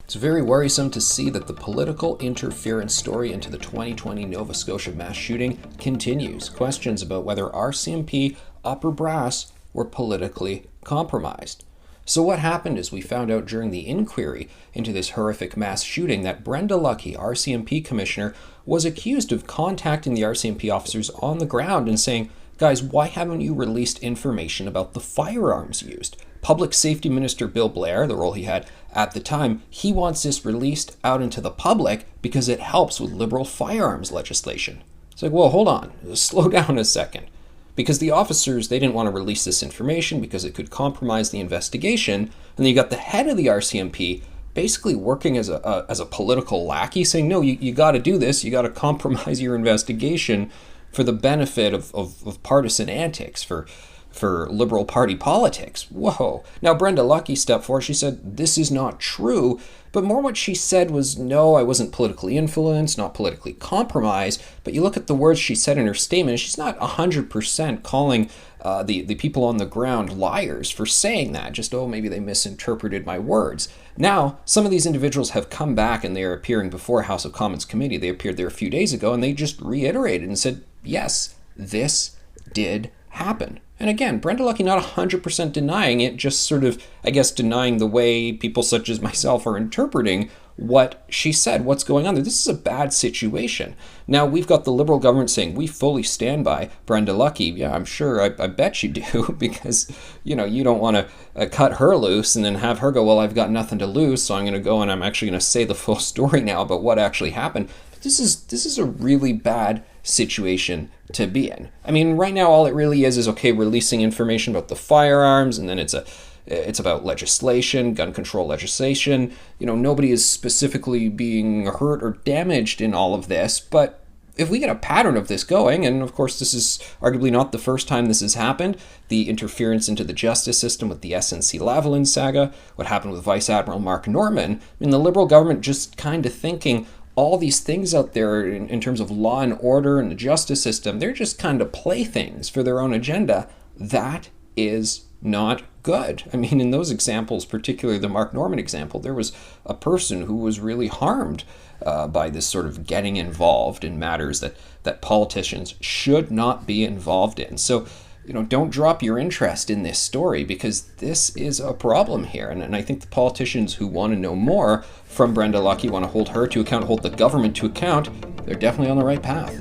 It's very worrisome to see that the political interference story into the 2020 Nova Scotia mass shooting continues. Questions about whether RCMP upper brass were politically compromised. So what happened is we found out during the inquiry into this horrific mass shooting that Brenda Lucki, RCMP commissioner, was accused of contacting the RCMP officers on the ground and saying, guys, why haven't you released information about the firearms used? Public Safety Minister Bill Blair, the role he had at the time, he wants this released out into the public because it helps with liberal firearms legislation. It's like, well, hold on, slow down a second. Because the officers, they didn't want to release this information because it could compromise the investigation. And then you got the head of the RCMP basically working as a political lackey saying, no, you got to do this. You got to compromise your investigation for the benefit of partisan antics, for Liberal Party politics. Whoa. Now, Brenda Lucki stepped forward. She said, this is not true. But more what she said was, no, I wasn't politically influenced, not politically compromised. But you look at the words she said in her statement, she's not 100% calling the people on the ground liars for saying that. Just, oh, maybe they misinterpreted my words. Now, some of these individuals have come back and they are appearing before House of Commons committee. They appeared there a few days ago and they just reiterated and said, yes, this did happen. And again, Brenda Lucki not 100% denying it, just sort of, I guess, denying the way people such as myself are interpreting what she said, what's going on there. This is a bad situation. Now, we've got the Liberal government saying, we fully stand by Brenda Lucki. Yeah, I'm sure, I bet you do, because, you don't want to cut her loose and then have her go, well, I've got nothing to lose, so I'm going to go and I'm actually going to say the full story now about what actually happened. But this is a really bad situation to be in. I mean, right now, all it really is okay, releasing information about the firearms, and then it's about legislation, gun control legislation. Nobody is specifically being hurt or damaged in all of this, but if we get a pattern of this going, and of course this is arguably not the first time this has happened, the interference into the justice system with the SNC-Lavalin saga, what happened with Vice Admiral Mark Norman, the Liberal government just kind of thinking all these things out there in terms of law and order and the justice system, they're just kind of playthings for their own agenda. That is not good. In those examples, particularly the Mark Norman example, there was a person who was really harmed by this sort of getting involved in matters that politicians should not be involved in. So, don't drop your interest in this story because this is a problem here. And I think the politicians who want to know more from Brenda Lucki, want to hold her to account, hold the government to account, they're definitely on the right path.